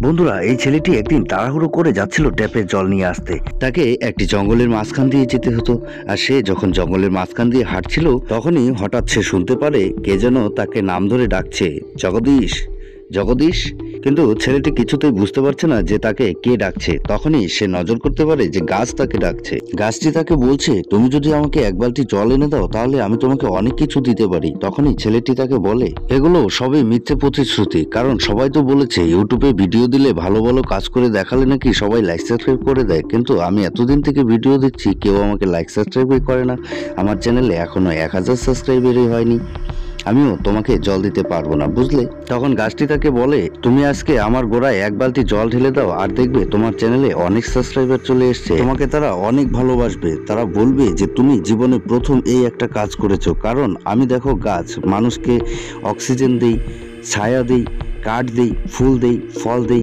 বন্ধুরা, এই ছেলেটি একদিন তাড়াহুড়ো করে যাচ্ছিল ট্যাপের জল নিয়ে আসতে। তাকে একটি জঙ্গলের মাঝখান দিয়ে যেতে হতো। আর সে যখন জঙ্গলের মাঝখান দিয়ে হাঁটছিল, তখনই হঠাৎ সে শুনতে পারে কে যেন তাকে নাম ধরে ডাকছে, জগদীশ, জগদীশ। কিন্তু ছেলেটি কিছুতেই বুঝতে পারছে না যে তাকে কে ডাকছে। তখনই সে নজর করতে পারে যে গাছ তাকে ডাকছে। গাছটি তাকে বলছে, তুমি যদি আমাকে এক বালতি জল এনে দাও তাহলে আমি তোমাকে অনেক কিছু দিতে পারি। তখনই ছেলেটি তাকে বলে, এগুলো সবই মিথ্যে প্রতিশ্রুতি, কারণ সবাই তো বলেছে ইউটিউবে ভিডিও দিলে ভালো ভালো কাজ করে দেখালে নাকি সবাই লাইক সাবস্ক্রাইব করে দেয়, কিন্তু আমি এতদিন থেকে ভিডিও দিচ্ছি কেউ আমাকে লাইক সাবস্ক্রাইবই করে না। আমার চ্যানেলে এখনো 1000 সাবস্ক্রাইবারই হয়নি। আমিও তোমাকে জল দিতে পারবো না, বুঝলে। তখন গাছটি তাকে বলে, তুমি আজকে আমার গোড়ায় এক বালতি জল ঢেলে দাও, আর দেখবে তোমার চ্যানেলে অনেক সাবস্ক্রাইবার চলে এসছে। তোমাকে তারা অনেক ভালোবাসবে। তারা বলবে যে তুমি জীবনে প্রথম এই একটা কাজ করেছো। কারণ আমি দেখো গাছ, মানুষকে অক্সিজেন দেই, ছায়া দেই, কাঠ দেই, ফুল দেই, ফল দেই।